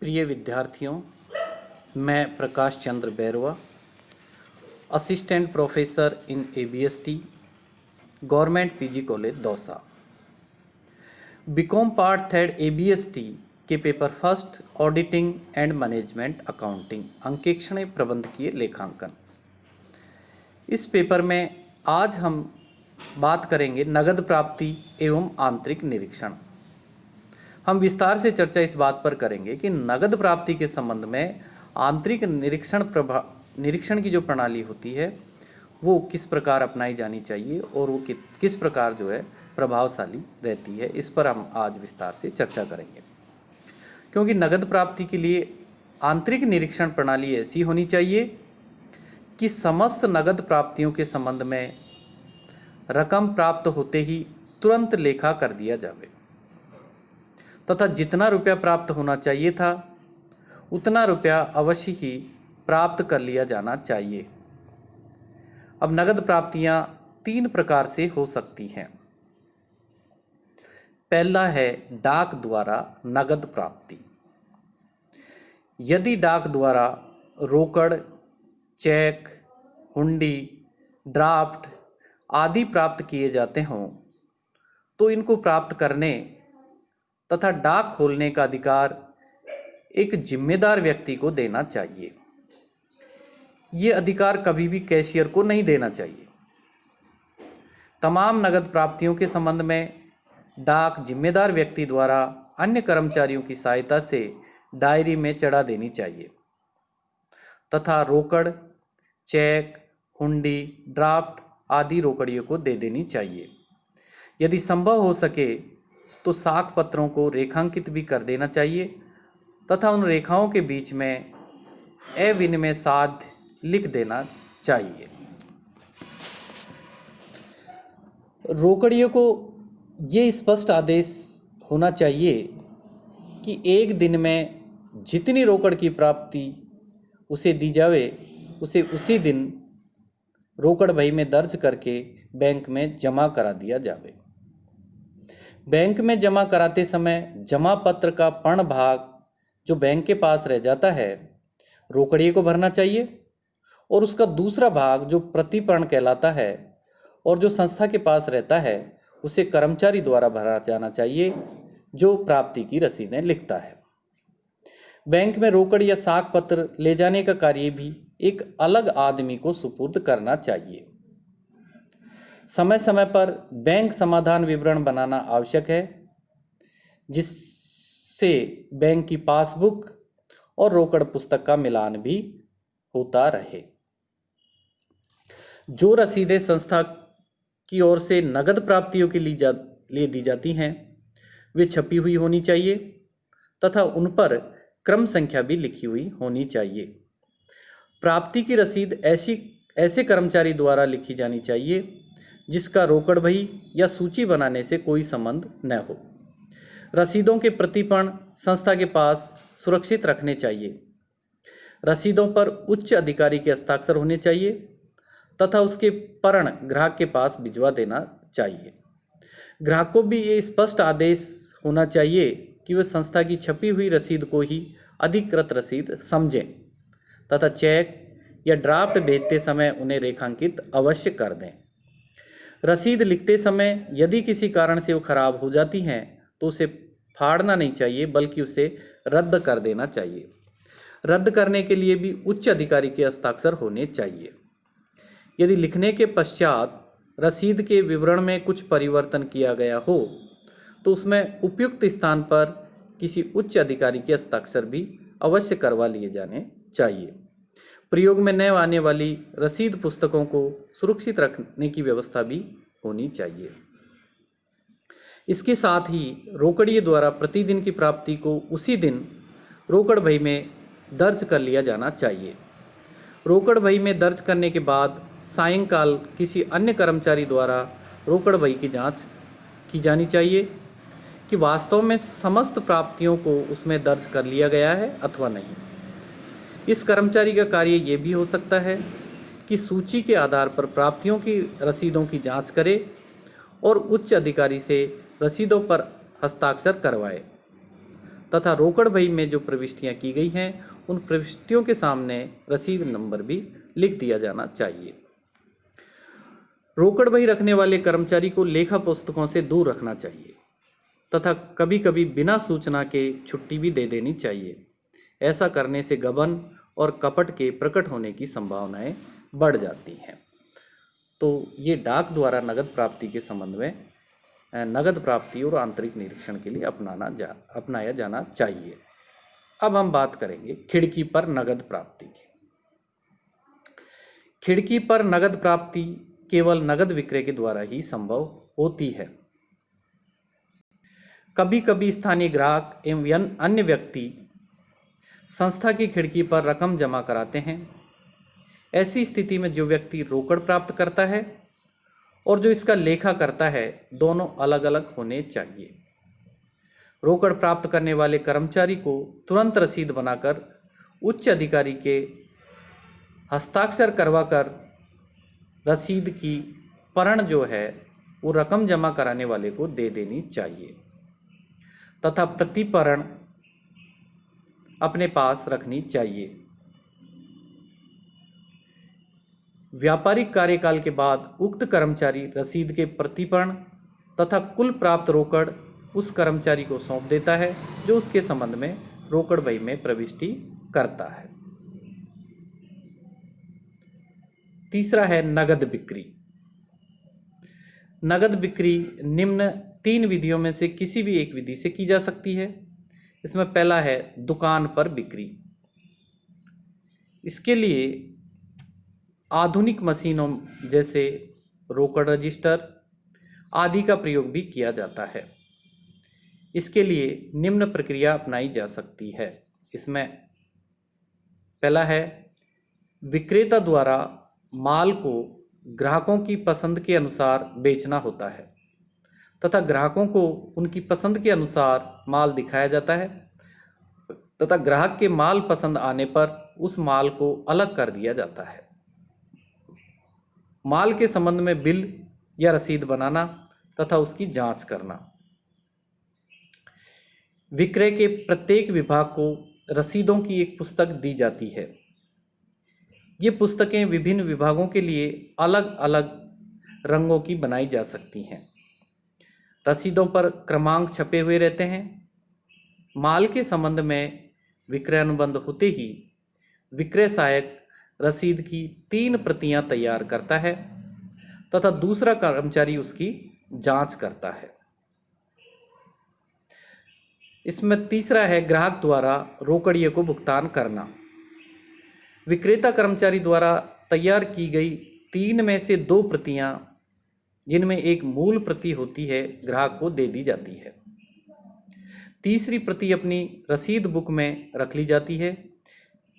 प्रिय विद्यार्थियों, मैं Prakash Chandra Bairwa, assistant professor in ABST, government PG college Dausa. BCom part third ABST के paper first auditing and management accounting अंकेक्षण प्रबंधकीय लेखांकन। इस पेपर में आज हम बात करेंगे नगद प्राप्ति एवं आंतरिक निरीक्षण। हम विस्तार से चर्चा इस बात पर करेंगे कि नगद प्राप्ति के संबंध में आंतरिक निरीक्षण की जो प्रणाली होती है वो किस प्रकार अपनाई जानी चाहिए और वो किस प्रकार जो है प्रभावशाली रहती है। इस पर हम आज विस्तार से चर्चा करेंगे, क्योंकि नगद प्राप्ति के लिए आंतरिक निरीक्षण प्रणाली ऐसी होनी चाहिए कि समस्त नगद प्राप्तियों के संबंध में रकम प्राप्त होते ही तुरंत लेखा कर दिया जावे तथा जितना रुपया प्राप्त होना चाहिए था उतना रुपया अवश्य ही प्राप्त कर लिया जाना चाहिए। अब नगद प्राप्तियां 3 प्रकार से हो सकती हैं। पहला है डाक द्वारा नगद प्राप्ति। यदि डाक द्वारा रोकड़, चेक, हुंडी, ड्राफ्ट आदि प्राप्त किए जाते हों तो इनको प्राप्त करने तथा डाक खोलने का अधिकार एक जिम्मेदार व्यक्ति को देना चाहिए। ये अधिकार कभी भी कैशियर को नहीं देना चाहिए। तमाम नगद प्राप्तियों के संबंध में डाक जिम्मेदार व्यक्ति द्वारा अन्य कर्मचारियों की सहायता से डायरी में चढ़ा देनी चाहिए तथा रोकड़, चेक, हुंडी, ड्राफ्ट आदि रोकड़ियों को दे देनी चाहिए। यदि संभव हो सके तो साख पत्रों को रेखांकित भी कर देना चाहिए तथा उन रेखाओं के बीच में अविनिमय साध्य लिख देना चाहिए। रोकड़ियों को ये स्पष्ट आदेश होना चाहिए कि एक दिन में जितनी रोकड़ की प्राप्ति उसे दी जावे उसे उसी दिन रोकड़ बही में दर्ज करके बैंक में जमा करा दिया जावे। बैंक में जमा कराते समय जमा पत्र का पर्ण भाग जो बैंक के पास रह जाता है रोकड़िए को भरना चाहिए और उसका दूसरा भाग जो प्रतिपर्ण कहलाता है और जो संस्था के पास रहता है उसे कर्मचारी द्वारा भरा जाना चाहिए जो प्राप्ति की रसीदें लिखता है। बैंक में रोकड़ या साख पत्र ले जाने का कार्य भी एक अलग आदमी को सुपुर्द करना चाहिए। समय समय पर बैंक समाधान विवरण बनाना आवश्यक है जिससे बैंक की पासबुक और रोकड़ पुस्तक का मिलान भी होता रहे। जो रसीदें संस्था की ओर से नगद प्राप्तियों के लिए दी जाती हैं वे छपी हुई होनी चाहिए तथा उन पर क्रम संख्या भी लिखी हुई होनी चाहिए। प्राप्ति की रसीद ऐसे कर्मचारी द्वारा लिखी जानी चाहिए जिसका रोकड़ बही या सूची बनाने से कोई संबंध न हो। रसीदों के प्रतिपर्ण संस्था के पास सुरक्षित रखने चाहिए। रसीदों पर उच्च अधिकारी के हस्ताक्षर होने चाहिए तथा उसके पर्ण ग्राहक के पास भिजवा देना चाहिए। ग्राहक को भी ये स्पष्ट आदेश होना चाहिए कि वह संस्था की छपी हुई रसीद को ही अधिकृत रसीद समझें तथा चेक या ड्राफ्ट भेजते समय उन्हें रेखांकित अवश्य कर दें। रसीद लिखते समय यदि किसी कारण से वो खराब हो जाती हैं तो उसे फाड़ना नहीं चाहिए बल्कि उसे रद्द कर देना चाहिए। रद्द करने के लिए भी उच्च अधिकारी के हस्ताक्षर होने चाहिए। यदि लिखने के पश्चात रसीद के विवरण में कुछ परिवर्तन किया गया हो तो उसमें उपयुक्त स्थान पर किसी उच्च अधिकारी के हस्ताक्षर भी अवश्य करवा लिए जाने चाहिए। प्रयोग में न आने वाली रसीद पुस्तकों को सुरक्षित रखने की व्यवस्था भी होनी चाहिए। इसके साथ ही रोकड़िए द्वारा प्रतिदिन की प्राप्ति को उसी दिन रोकड़ बही में दर्ज कर लिया जाना चाहिए। रोकड़ बही में दर्ज करने के बाद सायंकाल किसी अन्य कर्मचारी द्वारा रोकड़ बही की जांच की जानी चाहिए कि वास्तव में समस्त प्राप्तियों को उसमें दर्ज कर लिया गया है अथवा नहीं। इस कर्मचारी का कार्य ये भी हो सकता है कि सूची के आधार पर प्राप्तियों की रसीदों की जांच करे और उच्च अधिकारी से रसीदों पर हस्ताक्षर करवाए तथा रोकड़ बही में जो प्रविष्टियां की गई हैं उन प्रविष्टियों के सामने रसीद नंबर भी लिख दिया जाना चाहिए। रोकड़ बही रखने वाले कर्मचारी को लेखा पुस्तकों से दूर रखना चाहिए तथा कभी कभी बिना सूचना के छुट्टी भी दे देनी चाहिए। ऐसा करने से गबन और कपट के प्रकट होने की संभावनाएं बढ़ जाती हैं। तो ये डाक द्वारा नगद प्राप्ति के संबंध में नगद प्राप्ति और आंतरिक निरीक्षण के लिए अपनाया जाना चाहिए। अब हम बात करेंगे खिड़की पर नगद प्राप्ति की। खिड़की पर नगद प्राप्ति केवल नगद विक्रय के द्वारा ही संभव होती है। कभी कभी स्थानीय ग्राहक एवं अन्य व्यक्ति संस्था की खिड़की पर रकम जमा कराते हैं। ऐसी स्थिति में जो व्यक्ति रोकड़ प्राप्त करता है और जो इसका लेखा करता है दोनों अलग अलग होने चाहिए। रोकड़ प्राप्त करने वाले कर्मचारी को तुरंत रसीद बनाकर उच्च अधिकारी के हस्ताक्षर करवाकर रसीद की परण जो है वो रकम जमा कराने वाले को दे देनी चाहिए तथा प्रतिपरण अपने पास रखनी चाहिए। व्यापारिक कार्यकाल के बाद उक्त कर्मचारी रसीद के प्रतिपरण तथा कुल प्राप्त रोकड़ उस कर्मचारी को सौंप देता है जो उसके संबंध में रोकड़ बही में प्रविष्टि करता है। तीसरा है नगद बिक्री। नगद बिक्री निम्न 3 विधियों में से किसी भी एक विधि से की जा सकती है। इसमें पहला है दुकान पर बिक्री। इसके लिए आधुनिक मशीनों जैसे रोकड़ रजिस्टर आदि का प्रयोग भी किया जाता है। इसके लिए निम्न प्रक्रिया अपनाई जा सकती है। इसमें पहला है विक्रेता द्वारा माल को ग्राहकों की पसंद के अनुसार बेचना होता है तथा ग्राहकों को उनकी पसंद के अनुसार माल दिखाया जाता है तथा ग्राहक के माल पसंद आने पर उस माल को अलग कर दिया जाता है। माल के संबंध में बिल या रसीद बनाना तथा उसकी जांच करना। विक्रय के प्रत्येक विभाग को रसीदों की एक पुस्तक दी जाती है। ये पुस्तकें विभिन्न विभागों के लिए अलग अलग रंगों की बनाई जा सकती हैं। रसीदों पर क्रमांक छपे हुए रहते हैं। माल के संबंध में विक्रय अनुबंध होते ही विक्रय सहायक रसीद की 3 प्रतियां तैयार करता है तथा दूसरा कर्मचारी उसकी जांच करता है। इसमें तीसरा है ग्राहक द्वारा रोकड़िए को भुगतान करना। विक्रेता कर्मचारी द्वारा तैयार की गई 3 में से 2 प्रतियां जिनमें एक मूल प्रति होती है ग्राहक को दे दी जाती है। तीसरी प्रति अपनी रसीद बुक में रख ली जाती है।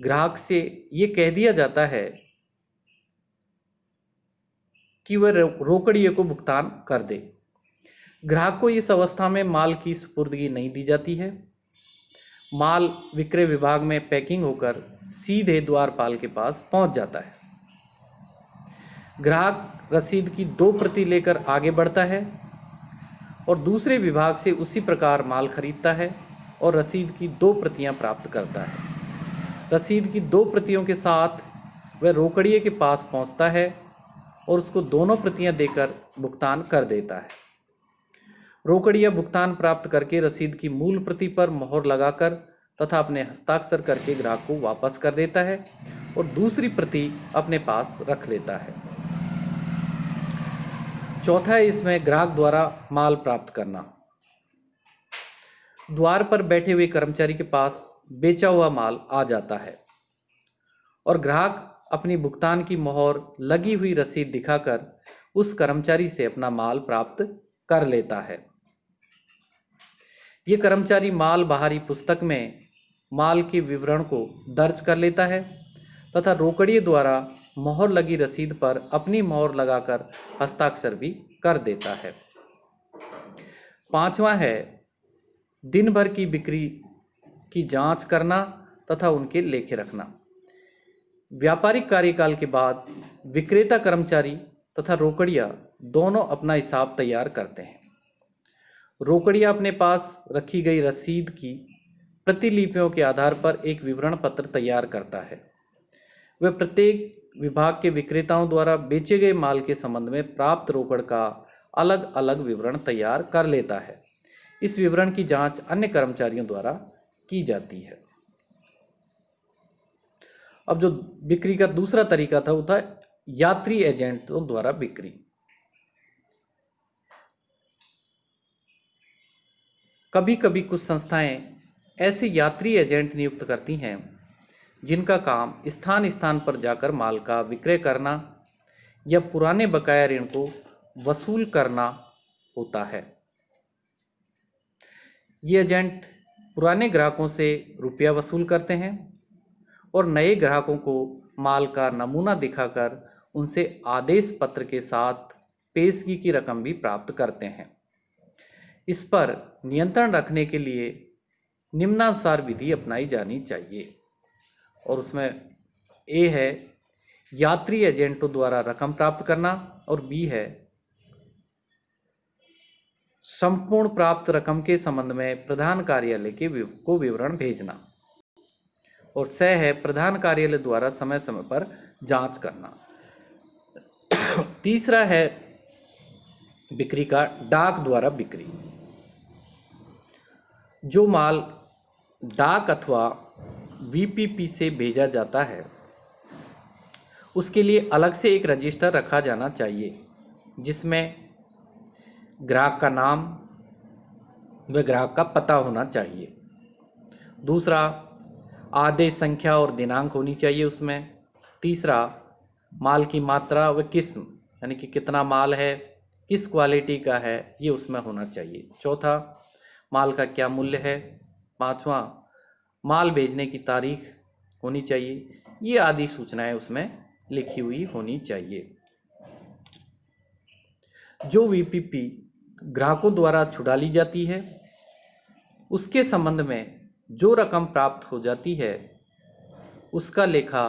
ग्राहक से ये कह दिया जाता है कि वह रोकड़िए को भुगतान कर दे। ग्राहक को इस अवस्था में माल की सुपुर्दगी नहीं दी जाती है। माल विक्रय विभाग में पैकिंग होकर सीधे द्वारपाल के पास पहुंच जाता है। ग्राहक रसीद की 2 प्रति लेकर आगे बढ़ता है और दूसरे विभाग से उसी प्रकार माल खरीदता है और रसीद की 2 प्रतियां प्राप्त करता है। रसीद की 2 प्रतियों के साथ वह रोकड़िए के पास पहुंचता है और उसको दोनों प्रतियां देकर भुगतान कर देता है। रोकड़िया भुगतान प्राप्त करके रसीद की मूल प्रति पर मोहर लगाकर तथा अपने हस्ताक्षर करके ग्राहक को वापस कर देता है और दूसरी प्रति अपने पास रख लेता है। चौथा है इसमें ग्राहक द्वारा माल प्राप्त करना। द्वार पर बैठे हुए कर्मचारी के पास बेचा हुआ माल आ जाता है और ग्राहक अपनी भुगतान की मोहर लगी हुई रसीद दिखाकर उस कर्मचारी से अपना माल प्राप्त कर लेता है। ये कर्मचारी माल बाहरी पुस्तक में माल के विवरण को दर्ज कर लेता है तथा रोकड़िए द्वारा मोहर लगी रसीद पर अपनी मोहर लगाकर हस्ताक्षर भी कर देता है। पांचवा है दिन भर की बिक्री की जांच करना तथा उनके लेखे रखना। व्यापारिक कार्यकाल के बाद विक्रेता कर्मचारी तथा रोकड़िया दोनों अपना हिसाब तैयार करते हैं। रोकड़िया अपने पास रखी गई रसीद की प्रतिलिपियों के आधार पर एक विवरण पत्र तैयार करता है। वह प्रत्येक विभाग के विक्रेताओं द्वारा बेचे गए माल के संबंध में प्राप्त रोकड़ का अलग अलग विवरण तैयार कर लेता है। इस विवरण की जांच अन्य कर्मचारियों द्वारा की जाती है। अब जो बिक्री का दूसरा तरीका था वो था यात्री एजेंटों द्वारा बिक्री। कभी कभी कुछ संस्थाएं ऐसे यात्री एजेंट नियुक्त करती हैं जिनका काम स्थान स्थान पर जाकर माल का विक्रय करना या पुराने बकाया ऋण को वसूल करना होता है। ये एजेंट पुराने ग्राहकों से रुपया वसूल करते हैं और नए ग्राहकों को माल का नमूना दिखाकर उनसे आदेश पत्र के साथ पेशगी की रकम भी प्राप्त करते हैं। इस पर नियंत्रण रखने के लिए निम्नानुसार विधि अपनाई जानी चाहिए। और उसमें ए है यात्री एजेंटों द्वारा रकम प्राप्त करना और बी है संपूर्ण प्राप्त रकम के संबंध में प्रधान कार्यालय को विवरण भेजना और स है प्रधान कार्यालय द्वारा समय समय पर जांच करना। तीसरा है बिक्री का डाक द्वारा बिक्री। जो माल डाक अथवा वीपीपी से भेजा जाता है उसके लिए अलग से एक रजिस्टर रखा जाना चाहिए जिसमें ग्राहक का नाम व ग्राहक का पता होना चाहिए। दूसरा, आदेश संख्या और दिनांक होनी चाहिए उसमें। तीसरा, माल की मात्रा व किस्म यानी कि कितना माल है, किस क्वालिटी का है, ये उसमें होना चाहिए। चौथा, माल का क्या मूल्य है। पांचवा, माल भेजने की तारीख होनी चाहिए। ये आदि सूचनाएं उसमें लिखी हुई होनी चाहिए। जो वीपीपी ग्राहकों द्वारा छुड़ा ली जाती है उसके संबंध में जो रकम प्राप्त हो जाती है उसका लेखा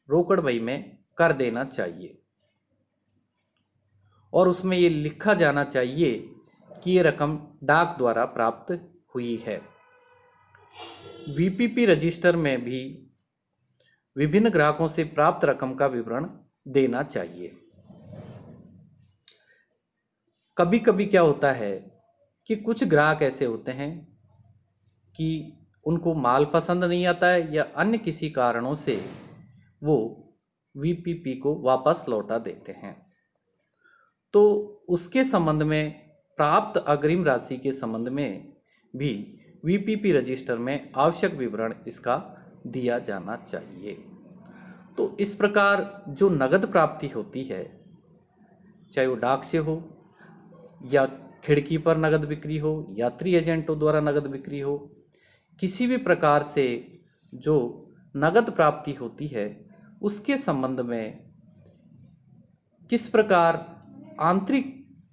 रोकड़ बही में कर देना चाहिए और उसमें ये लिखा जाना चाहिए कि ये रकम डाक द्वारा प्राप्त हुई है। वीपीपी रजिस्टर में भी विभिन्न ग्राहकों से प्राप्त रकम का विवरण देना चाहिए। कभी कभी क्या होता है कि कुछ ग्राहक ऐसे होते हैं कि उनको माल पसंद नहीं आता है या अन्य किसी कारणों से वो वीपीपी को वापस लौटा देते हैं, तो उसके संबंध में प्राप्त अग्रिम राशि के संबंध में भी वीपीपी रजिस्टर में आवश्यक विवरण इसका दिया जाना चाहिए। तो इस प्रकार जो नगद प्राप्ति होती है, चाहे वो डाक से हो या खिड़की पर नगद बिक्री हो, यात्री एजेंटों द्वारा नगद बिक्री हो, किसी भी प्रकार से जो नगद प्राप्ति होती है उसके संबंध में किस प्रकार आंतरिक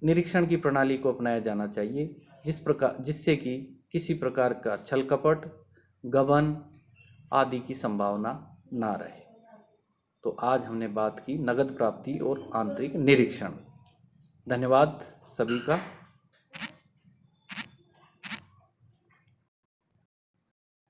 निरीक्षण की प्रणाली को अपनाया जाना चाहिए जिससे कि किसी प्रकार का छल कपट, गबन आदि की संभावना ना रहे। तो आज हमने बात की नगद प्राप्ति और आंतरिक निरीक्षण। धन्यवाद सभी का।